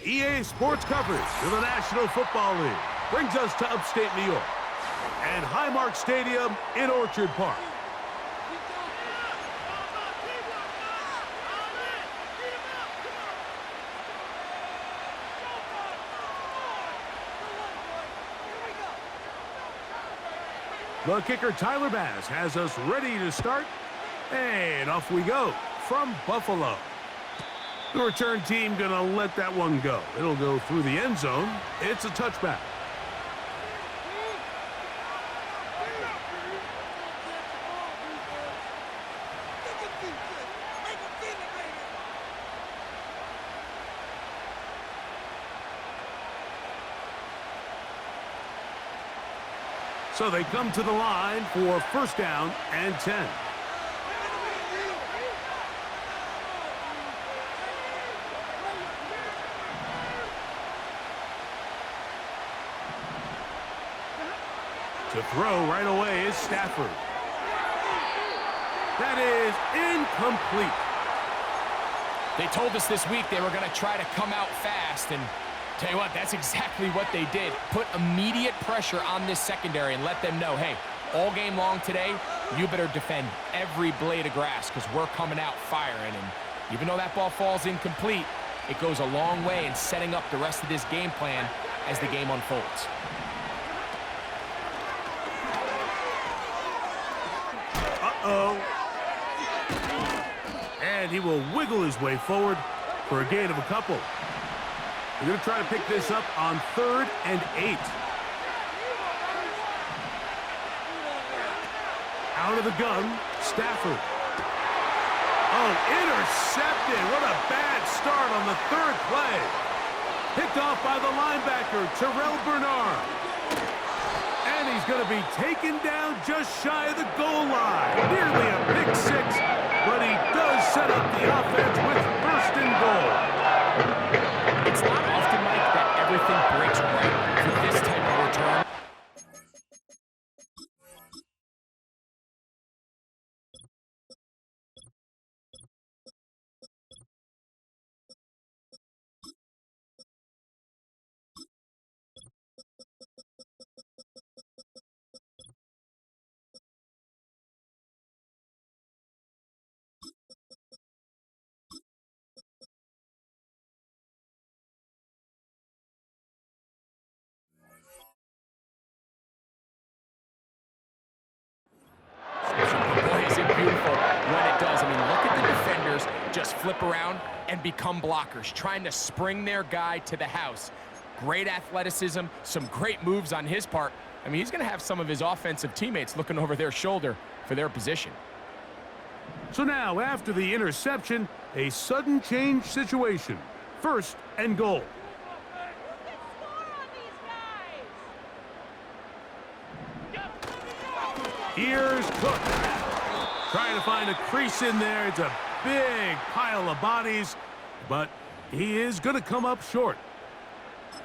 EA Sports coverage of the National Football League brings us to upstate New York and Highmark Stadium in Orchard Park. The kicker, Tyler Bass, has us ready to start. And off we go from Buffalo. The return team going to let that one go. It'll go through the end zone. It's a touchback. So they come to the line for first down and 10. To throw right away is Stafford. That is incomplete. They told us this week they were going to try to come out fast, and tell you what, that's exactly what they did. Put immediate pressure on this secondary and let them know, hey, all game long today, you better defend every blade of grass because we're coming out firing. And even though that ball falls incomplete, it goes a long way in setting up the rest of this game plan as the game unfolds. And he will wiggle his way forward for a gain of a couple. They're going to try to pick this up on 3rd and 8. Out of the gun, Stafford. Oh, intercepted. What a bad start on the 3rd play. Picked off by the linebacker, Terrell Bernard. And he's going to be taken down just shy of the goal line. Nearly a pick six, but he does set up the offense with 1st and goal. It's not often, Mike, that everything breaks right for this type of return. Beautiful when it does. I mean, look at the defenders just flip around and become blockers, trying to spring their guy to the house. Great athleticism, some great moves on his part. I mean, he's going to have some of his offensive teammates looking over their shoulder for their position. So now, after the interception, a sudden change situation. 1st and goal. Here's Cook. Trying to find a crease in there. It's a big pile of bodies, but he is going to come up short.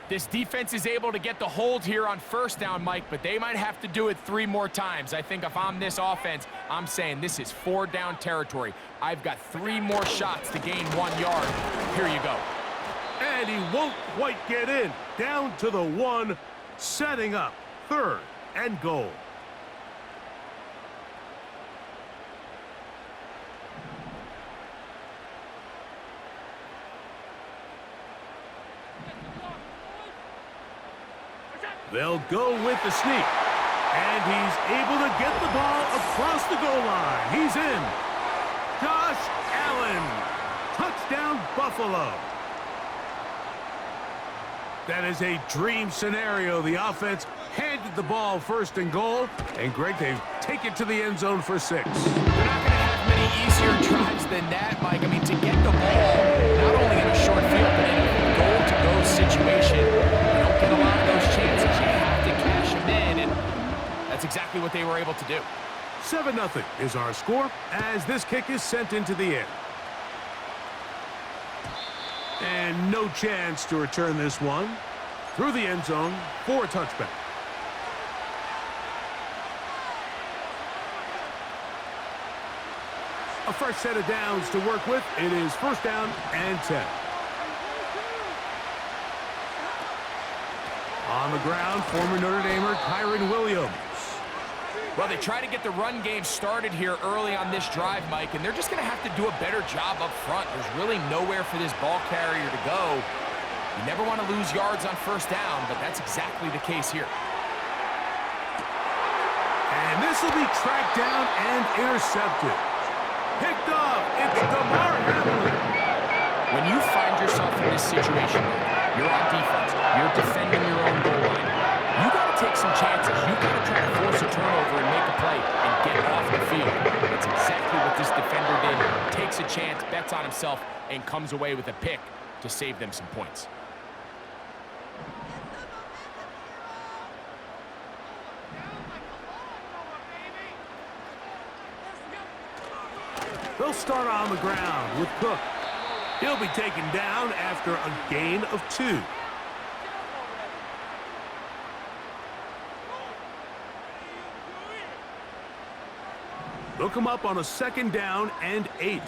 This defense is able to get the hold here on 1st down, Mike, but they might have to do it 3 more times. I think if I'm this offense, I'm saying this is 4 down territory. I've got 3 more shots to gain 1 yard. Here you go. And he won't quite get in. Down to the 1, setting up 3rd and goal. They'll go with the sneak. And he's able to get the ball across the goal line. He's in. Josh Allen. Touchdown, Buffalo. That is a dream scenario. The offense handed the ball 1st and goal. And Greg, they take it to the end zone for 6. They're not going to have many easier drives than that, Mike. I mean, to get the ball, not only in a short field, but in a goal-to-go situation, you don't get a lot of those chances. You have to cash them in, and that's exactly what they were able to do. 7-0 is our score as this kick is sent into the air. And no chance to return this one. Through the end zone for a touchback. A fresh set of downs to work with. It is 1st down and 10. On the ground, former Notre Damer Kyron Williams. Well, they try to get the run game started here early on this drive, Mike, and they're just going to have to do a better job up front. There's really nowhere for this ball carrier to go. You never want to lose yards on first down, but that's exactly the case here. And this will be tracked down and intercepted. Picked off. It's DeMar Hamlin. When you find yourself in this situation, you're on defense, you're defending your own goal line, you got to take some chances. You got to try to force a turnover and make a play and get off the field. That's exactly what this defender did. Takes a chance, bets on himself, and comes away with a pick to save them some points. They'll start on the ground with Cook. He'll be taken down after a gain of 2. They'll come up on a 2nd down and 8.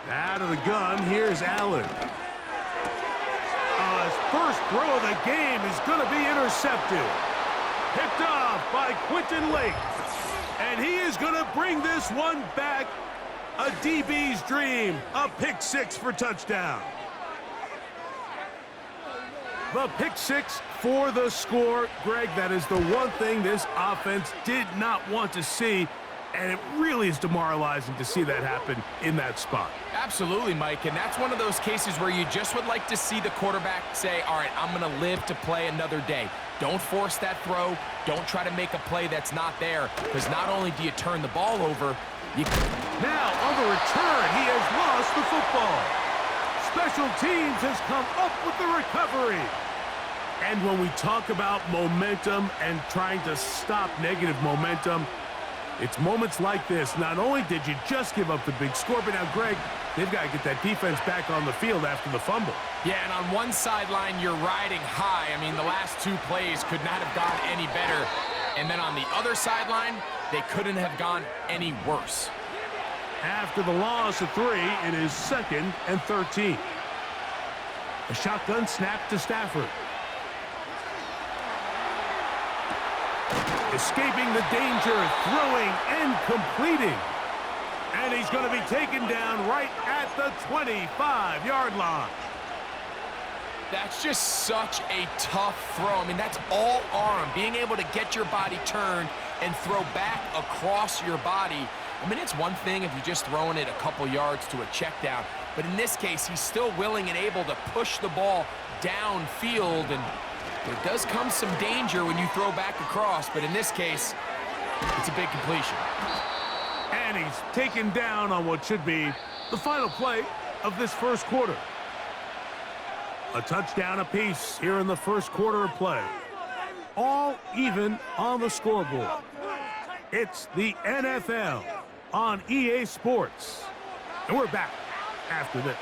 Out of the gun, here's Allen. His first throw of the game is going to be intercepted. Picked off by Quentin Lake. And he is going to bring this one back. A DB's dream. A pick 6 for touchdown. The pick 6 for the score. Greg, that is the one thing this offense did not want to see. And it really is demoralizing to see that happen in that spot. Absolutely, Mike, and that's one of those cases where you just would like to see the quarterback say, all right, I'm going to live to play another day. Don't force that throw. Don't try to make a play that's not there, because not only do you turn the ball over, you... Now, on the return, he has lost the football. Special teams has come up with the recovery. And when we talk about momentum and trying to stop negative momentum, it's moments like this. Not only did you just give up the big score, but now, Greg, they've got to get that defense back on the field after the fumble. Yeah, and on one sideline, you're riding high. I mean, the last 2 plays could not have gone any better. And then on the other sideline, they couldn't have gone any worse. After the loss of 3, it is 2nd and 13. A shotgun snap to Stafford. Escaping the danger, throwing and completing. And he's going to be taken down right at the 25-yard line. That's just such a tough throw. I mean, that's all arm. Being able to get your body turned and throw back across your body. I mean, it's one thing if you're just throwing it a couple yards to a check down. But in this case, he's still willing and able to push the ball downfield. And there does come some danger when you throw back across. But in this case, it's a big completion. And he's taken down on what should be the final play of this first quarter. A touchdown apiece here in the first quarter of play. All even on the scoreboard. It's the NFL on EA Sports. And we're back after this.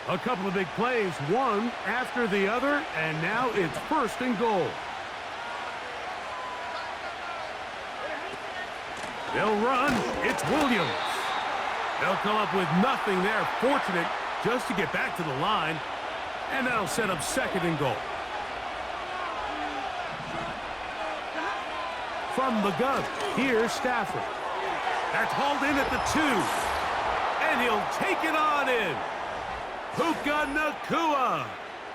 A couple of big plays, one after the other, and now it's 1st and goal. They'll run. It's Williams. They'll come up with nothing there. Fortunate just to get back to the line, and that'll set up 2nd and goal. From the gun, here's Stafford. That's hauled in at the 2, and he'll take it on in. Puka Nacua.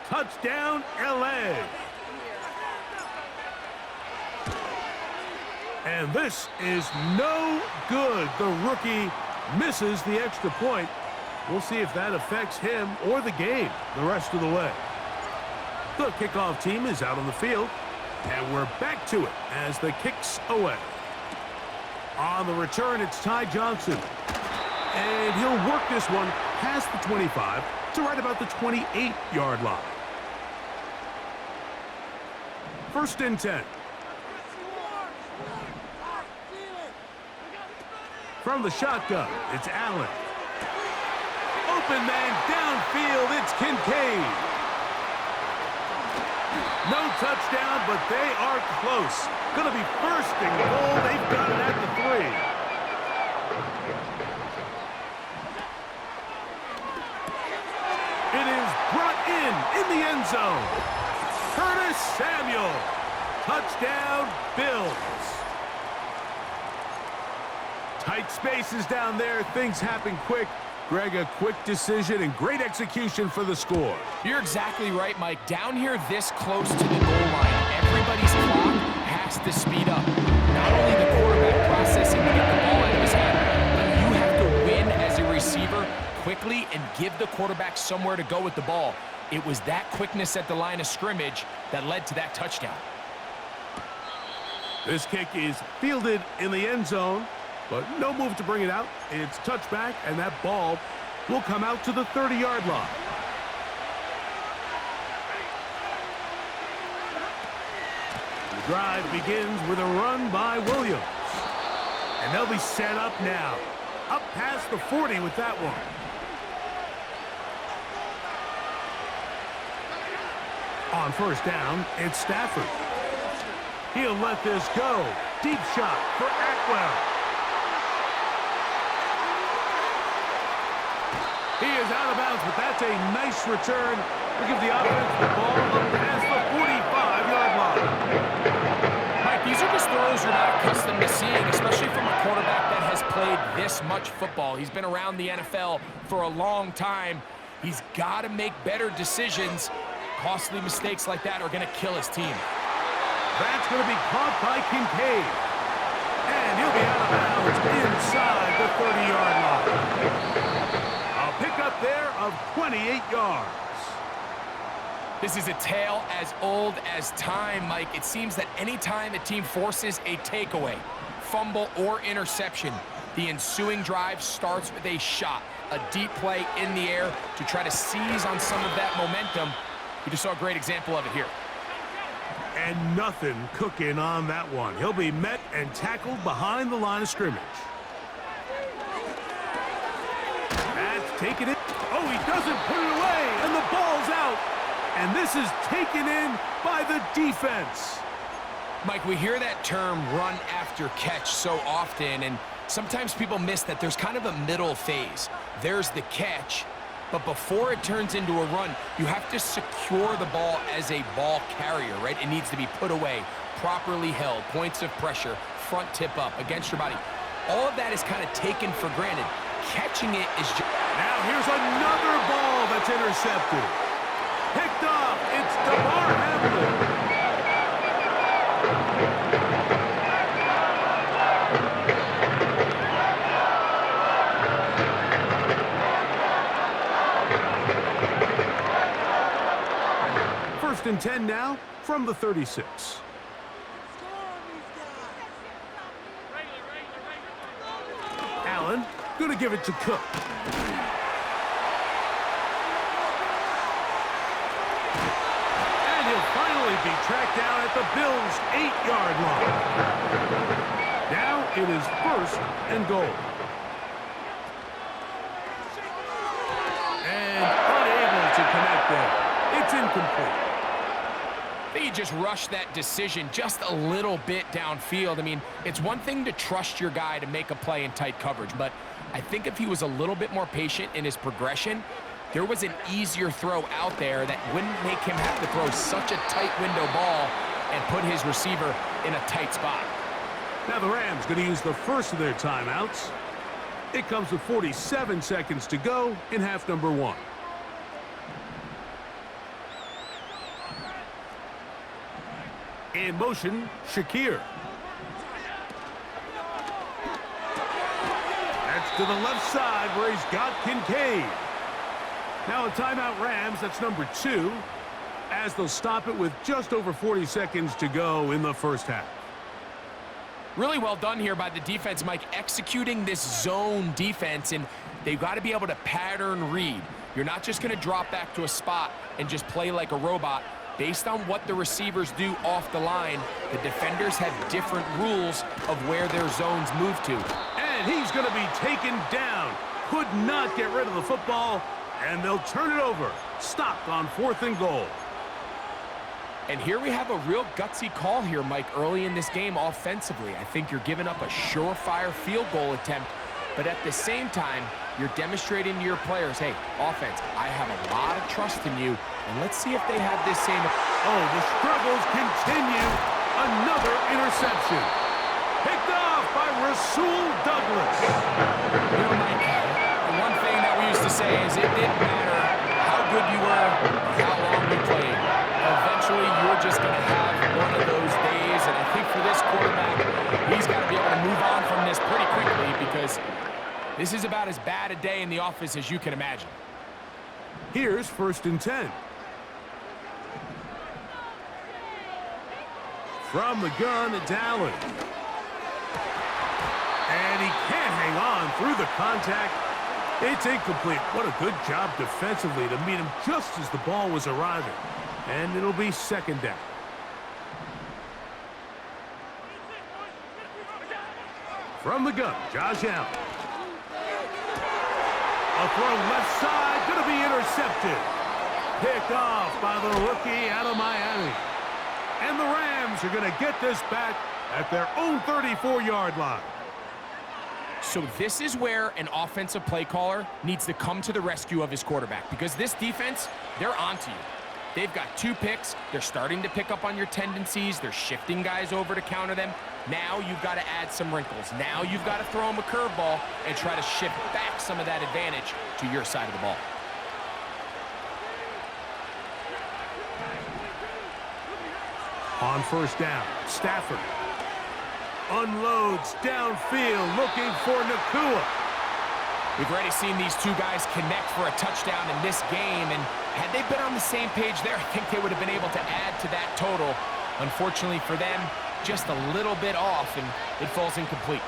Touchdown, LA. And this is no good. The rookie misses the extra point. We'll see if that affects him or the game the rest of the way. The kickoff team is out on the field, and we're back to it as the kick's away. On the return, it's Ty Johnson. And he'll work this one past the 25 to right about the 28-yard line. 1st and 10. From the shotgun, it's Allen. Open man downfield, it's Kincaid. No touchdown, but they are close. Going to be first and goal. They've got it at the 3. It is brought in the end zone. Curtis Samuel. Touchdown, Bills. Tight spaces down there. Things happen quick. Greg, a quick decision and great execution for the score. You're exactly right, Mike. Down here this close to the goal line, everybody's clock has to speed up. Not only the quarterback processing to get the ball out of his hand, but you have to win as a receiver quickly and give the quarterback somewhere to go with the ball. It was that quickness at the line of scrimmage that led to that touchdown. This kick is fielded in the end zone, but no move to bring it out. It's touchback, and that ball will come out to the 30-yard line. The drive begins with a run by Williams. And they'll be set up now. Up past the 40 with that one. On first down, it's Stafford. He'll let this go. Deep shot for Atwell. He is out of bounds, but that's a nice return to give the offense the ball up past the 45-yard line. Mike, these are just throws you're not accustomed to seeing, especially from a quarterback that has played this much football. He's been around the NFL for a long time. He's got to make better decisions. Costly mistakes like that are going to kill his team. That's going to be caught by Kincaid. And he'll be out of bounds inside the 30-yard line. A pickup there of 28 yards. This is a tale as old as time, Mike. It seems that anytime a team forces a takeaway, fumble, or interception, the ensuing drive starts with a shot, a deep play in the air to try to seize on some of that momentum. We just saw a great example of it here. And nothing cooking on that one. He'll be met and tackled behind the line of scrimmage. That's taken in. Oh, he doesn't put it away, and the ball's out. And this is taken in by the defense. Mike, we hear that term run after catch so often, and sometimes people miss that there's kind of a middle phase. There's the catch, but before it turns into a run, you have to secure the ball as a ball carrier, right? It needs to be put away, properly held, points of pressure, front tip up against your body. All of that is kind of taken for granted. Catching it is just... Now here's another ball that's intercepted. Picked off. It's DeMar Hamlin. First and 10 now from the 36. Allen going to give it to Cook. Be tracked down at the Bills' 8-yard line. Now it is first and goal. And unable to connect there. It's incomplete. They just rushed that decision just a little bit downfield. I mean, it's one thing to trust your guy to make a play in tight coverage, but I think if he was a little bit more patient in his progression, there was an easier throw out there that wouldn't make him have to throw such a tight window ball and put his receiver in a tight spot. Now the Rams going to use the first of their timeouts. It comes with 47 seconds to go in half number 1. In motion, Shakir. That's to the left side where he's got Kincaid. Now a timeout Rams, that's number 2, as they'll stop it with just over 40 seconds to go in the first half. Really well done here by the defense, Mike, executing this zone defense, and they've got to be able to pattern read. You're not just going to drop back to a spot and just play like a robot. Based on what the receivers do off the line, the defenders have different rules of where their zones move to. And he's going to be taken down. Could not get rid of the football. And they'll turn it over. Stopped on 4th and goal. And here we have a real gutsy call here, Mike, early in this game offensively. I think you're giving up a surefire field goal attempt, but at the same time, you're demonstrating to your players, hey, offense, I have a lot of trust in you, and let's see if they have this same... Oh, the struggles continue. Another interception. Picked off by Rasul Douglas. You know, Mike, the one thing that we used to say is it didn't matter how good you were or how long you played. Eventually, you're just going to have one of those days, and I think for this quarterback, he's got to be able to move on from this pretty quickly because this is about as bad a day in the office as you can imagine. Here's 1st and 10. From the gun, it's Allen. And he can't hang on through the contact. It's incomplete. What a good job defensively to meet him just as the ball was arriving. And it'll be 2nd down. From the gun, Josh Allen. A throw left side, going to be intercepted. Picked off by the rookie out of Miami. And the Rams are going to get this back at their own 34-yard line. So this is where an offensive play caller needs to come to the rescue of his quarterback because this defense, they're onto you. They've got 2 picks. They're starting to pick up on your tendencies. They're shifting guys over to counter them. Now you've got to add some wrinkles. Now you've got to throw them a curveball and try to shift back some of that advantage to your side of the ball. On 1st down, Stafford unloads downfield looking for Nakua. We've already seen these 2 guys connect for a touchdown in this game, and had they been on the same page there, I think they would have been able to add to that total. Unfortunately for them, just a little bit off, and it falls incomplete.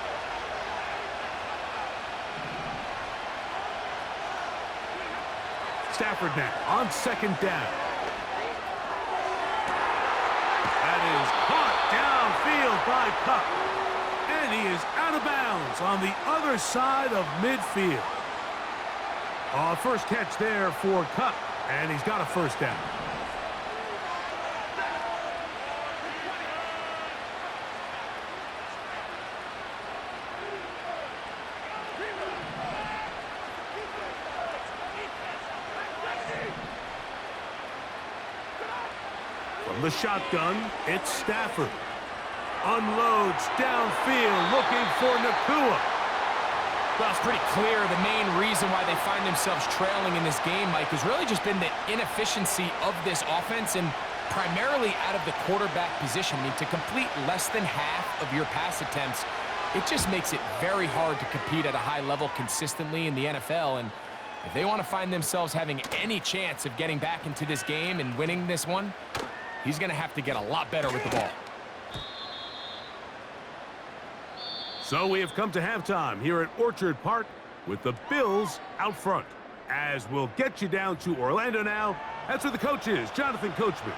Stafford now on 2nd down. That is caught downfield by Kupp. And he is out of bounds on the other side of midfield. First catch there for Kupp, and he's got a 1st down. From the shotgun, it's Stafford. Unloads downfield looking for Nakua. Well, it's pretty clear the main reason why they find themselves trailing in this game, Mike, has really just been the inefficiency of this offense and primarily out of the quarterback position. I mean, to complete less than half of your pass attempts, it just makes it very hard to compete at a high level consistently in the NFL. And if they want to find themselves having any chance of getting back into this game and winning this one, he's going to have to get a lot better with the ball. So we have come to halftime here at Orchard Park with the Bills out front. As we'll get you down to Orlando now, that's where the coach is, Jonathan Coachman,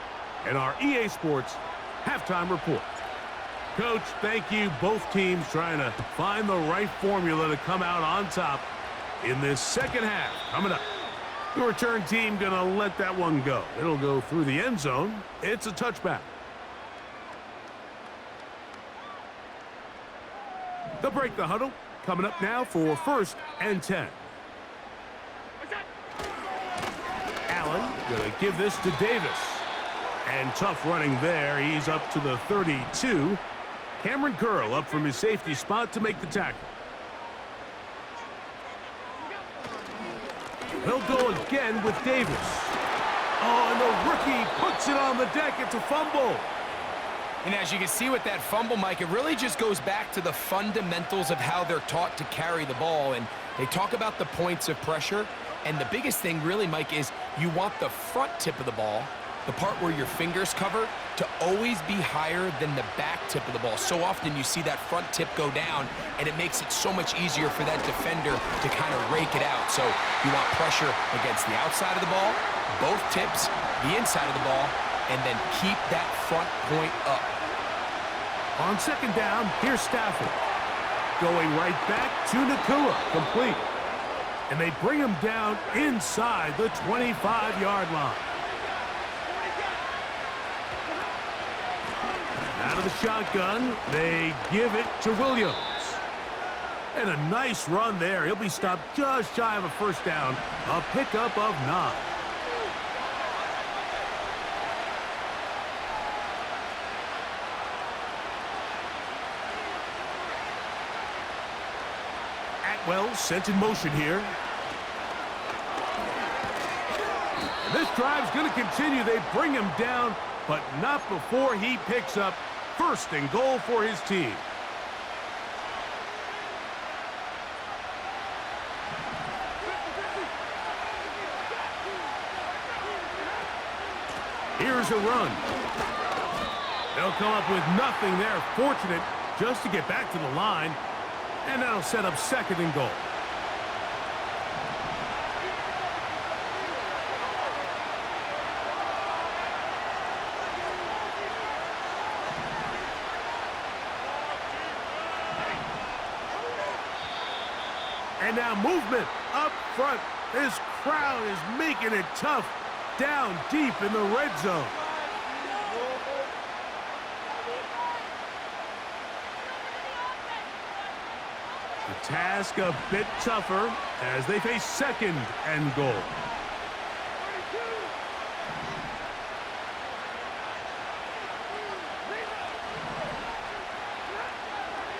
and our EA Sports halftime report. Coach, thank you. Both teams trying to find the right formula to come out on top in this 2nd half. Coming up, the return team going to let that one go. It'll go through the end zone. It's a touchback. They'll break the huddle. Coming up now for 1st and 10. Allen going to give this to Davis. And tough running there. He's up to the 32. Cameron Curl up from his safety spot to make the tackle. He'll go again with Davis. Oh, and the rookie puts it on the deck. It's a fumble. And as you can see with that fumble, Mike, it really just goes back to the fundamentals of how they're taught to carry the ball. And they talk about the points of pressure. And the biggest thing really, Mike, is you want the front tip of the ball, the part where your fingers cover, to always be higher than the back tip of the ball. So often you see that front tip go down, and it makes it so much easier for that defender to kind of rake it out. So you want pressure against the outside of the ball, both tips, the inside of the ball, and then keep that front point up. On 2nd down, here's Stafford. Going right back to Nakua, complete. And they bring him down inside the 25-yard line. Out of the shotgun, they give it to Williams. And a nice run there. He'll be stopped just shy of a first down. A pickup of 9. Atwell sent in motion here. And this drive's going to continue. They bring him down, but not before he picks up first and goal for his team. Here's a run. They'll come up with nothing there. Fortunate just to get back to the line. And that'll set up second and goal. And now movement up front. This crowd is making it tough down deep in the red zone. The task a bit tougher as they face second and goal.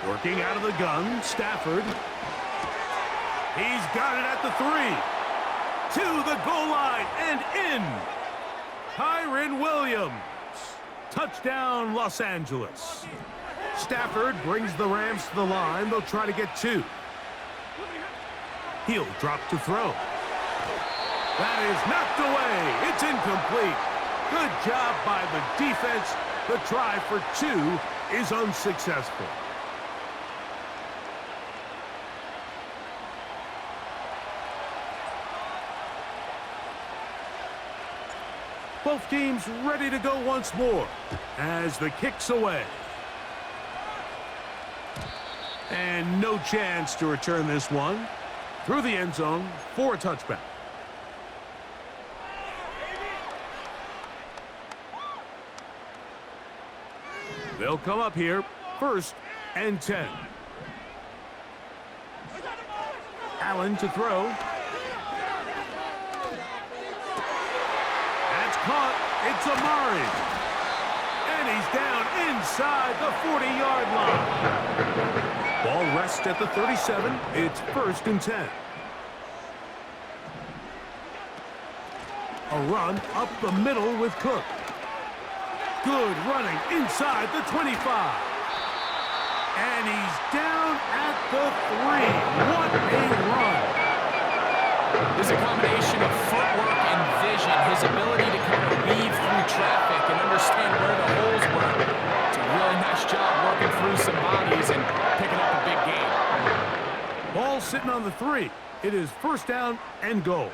Working out of the gun, Stafford. He's got it at the 3. To the goal line and in. Kyren Williams. Touchdown, Los Angeles. Stafford brings the Rams to the line. They'll try to get 2. He'll drop to throw. That is knocked away. It's incomplete. Good job by the defense. The try for 2 is unsuccessful. Both teams ready to go once more as the kick's away. And no chance to return this one through the end zone for a touchback. They'll come up here, 1st and 10. Allen to throw. That's caught. It's Amari. And he's down inside the 40-yard line. Ball rests at the 37. It's 1st and 10. A run up the middle with Cook. Good running inside the 25. And he's down at the 3. What a run. There's a combination of footwork and vision. His ability to kind of weave through traffic and understand where the holes were. It's a really nice job working through some bodies and picking up a big game. Ball sitting on the 3. It is 1st down and goal.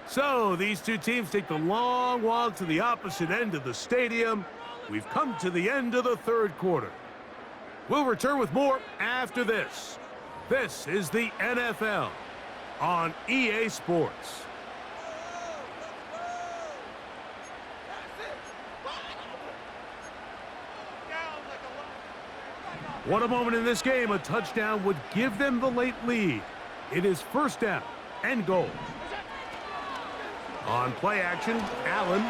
So these two teams take the long walk to the opposite end of the stadium. We've come to the end of the 3rd quarter. We'll return with more after this. This is the NFL on EA Sports. What a moment in this game. A touchdown would give them the late lead. It is 1st down and goal. On play action, Allen.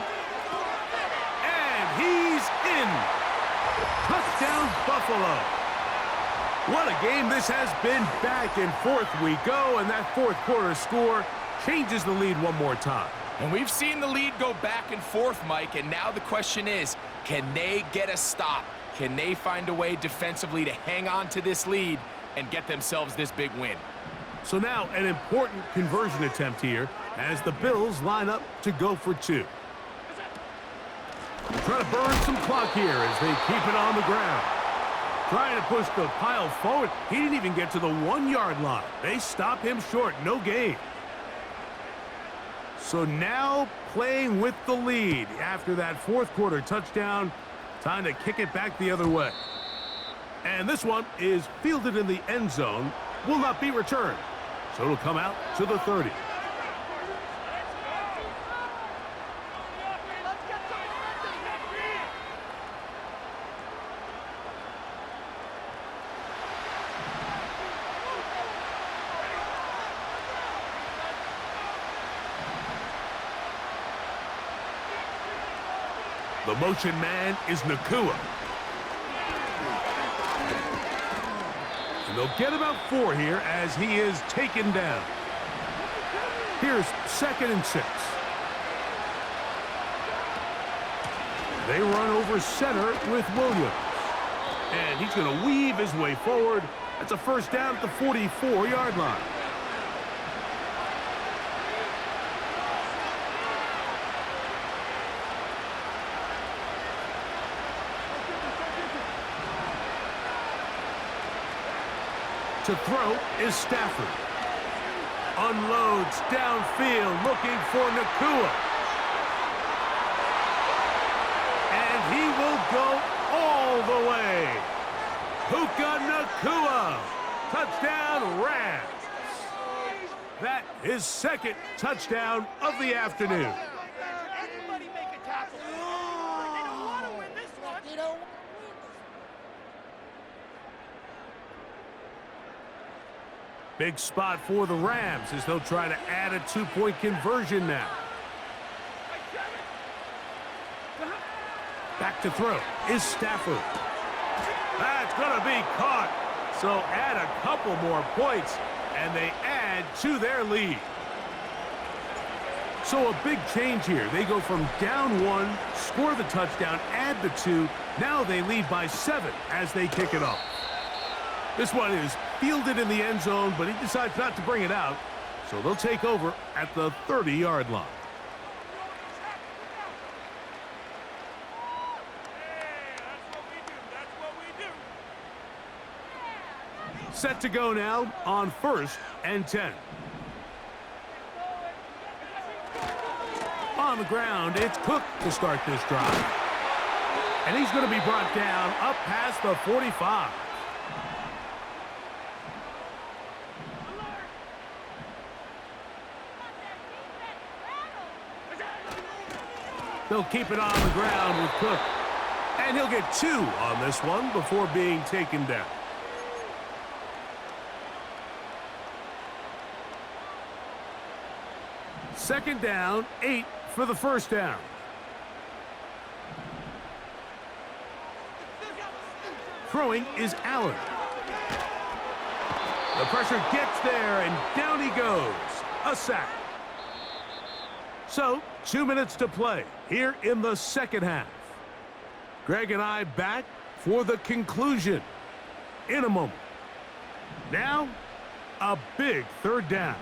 And he's in. Touchdown, Buffalo. What a game this has been. Back and forth we go, and that 4th quarter score changes the lead one more time. And we've seen the lead go back and forth, Mike, and now the question is, can they get a stop? Can they find a way defensively to hang on to this lead and get themselves this big win? So now an important conversion attempt here as the Bills line up to go for 2. Trying to burn some clock here as they keep it on the ground. Trying to push the pile forward. He didn't even get to the 1-yard line. They stop him short. No gain. So now playing with the lead after that 4th quarter touchdown. Time to kick it back the other way. And this one is fielded in the end zone. Will not be returned. So it'll come out to the 30. The motion man is Nakua. And they'll get about 4 here as he is taken down. Here's 2nd and 6. They run over center with Williams. And he's going to weave his way forward. That's a first down at the 44-yard line. To throw is Stafford. Unloads downfield, looking for Nakua. And he will go all the way. Puka Nakua. Touchdown, Rams. That is 2nd touchdown of the afternoon. Everybody make a tackle. They don't want to win this one. Big spot for the Rams as they'll try to add a 2-point conversion now. Back to throw is Stafford. That's going to be caught. So add a couple more points, and they add to their lead. So a big change here. They go from down 1, score the touchdown, add the 2. Now they lead by 7 as they kick it off. This one is fielded in the end zone, but he decides not to bring it out. So they'll take over at the 30-yard line. Set to go now on 1st and 10. On the ground, it's Cook to start this drive. And he's going to be brought down up past the 45. They'll keep it on the ground with Cook. And he'll get 2 on this one before being taken down. Second down, 8 for the first down. Throwing is Allen. The pressure gets there, and down he goes. A sack. So, 2 minutes to play here in the second half. Greg and I back for the conclusion in a moment. Now, a big 3rd down.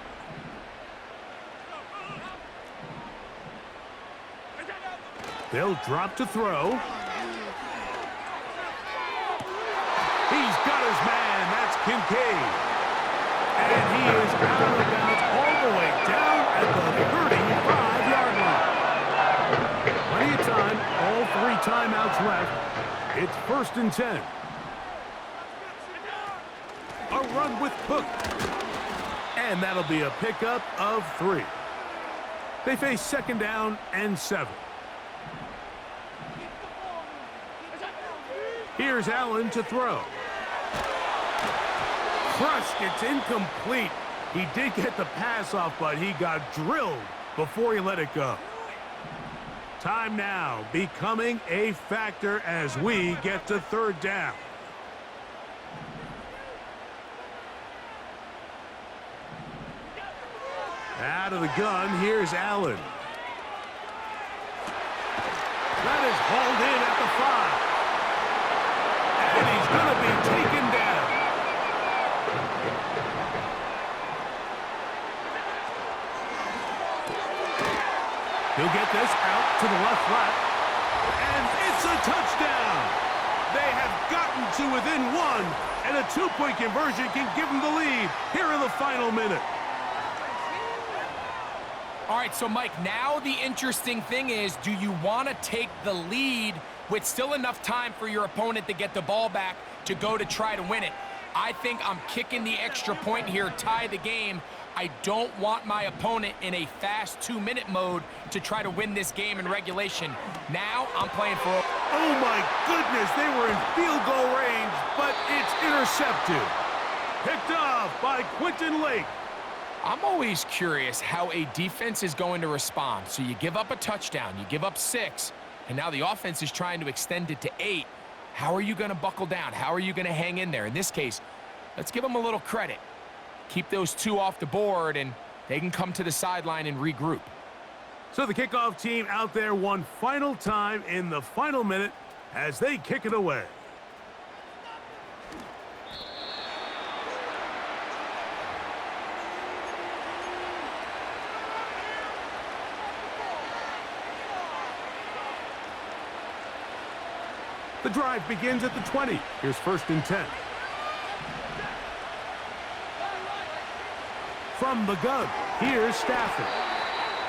They'll drop to throw. He's got his man. That's Kincaid. And he is out of bounds all the way down at the 35-yard line. Plenty of time. All 3 timeouts left. It's 1st and 10. A run with Cook. And that'll be a pickup of 3. They face 2nd down and 7. Here's Allen to throw. Crushed, it's incomplete. He did get the pass off, but he got drilled before he let it go. Time now becoming a factor as we get to 3rd down. Out of the gun, here's Allen. That is hauled in at the 5. And he's going to be taken down. He'll get this out to the left flat. And it's a touchdown. They have gotten to within 1, and a 2-point conversion can give them the lead here in the final minute. All right, so Mike, now the interesting thing is, do you want to take the lead with still enough time for your opponent to get the ball back to go to try to win it? I think I'm kicking the extra point here, tie the game. I don't want my opponent in a fast 2-minute mode to try to win this game in regulation. Now I'm playing for... Oh my goodness, they were in field goal range, but it's intercepted. Picked off by Quentin Lake. I'm always curious how a defense is going to respond. So you give up a touchdown, you give up 6. And now the offense is trying to extend it to 8. How are you going to buckle down? How are you going to hang in there? In this case, let's give them a little credit. Keep those 2 off the board, and they can come to the sideline and regroup. So the kickoff team out there one final time in the final minute as they kick it away. The drive begins at the 20. Here's 1st and 10. From the gun, here's Stafford.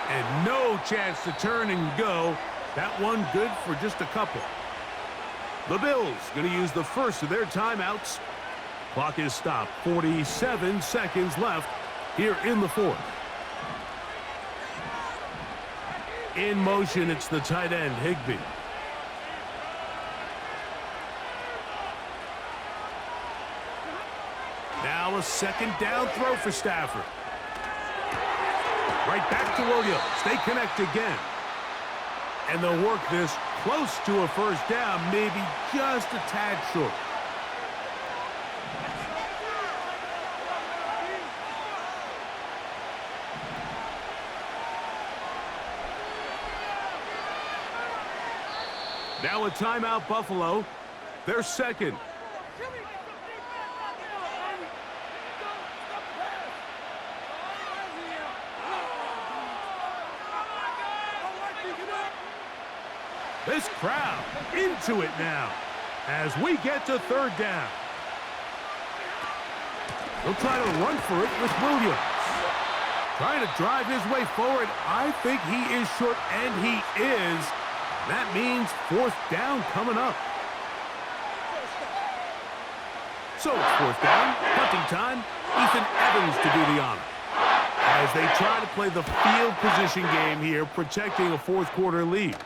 And no chance to turn and go. That one good for just a couple. The Bills going to use the first of their timeouts. Clock is stopped. 47 seconds left here in the 4th. In motion, it's the tight end, Higbee. Now a 2nd down throw for Stafford. Right back to Williams. They connect again. And they'll work this close to a 1st down, maybe just a tad short. Now a timeout, Buffalo. Their 2nd. This crowd into it now as we get to 3rd down. He'll try to run for it with Williams. Trying to drive his way forward. I think he is short, and he is. That means 4th down coming up. So it's 4th down, punting time. Ethan Evans to do the honor as they try to play the field position game here, protecting a 4th quarter lead.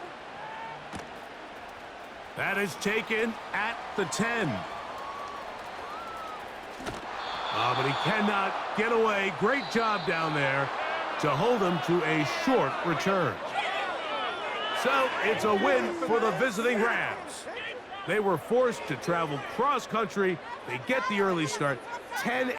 That is taken at the 10. But he cannot get away. Great job down there to hold him to a short return. So it's a win for the visiting Rams. They were forced to travel cross-country. They get the early start. 10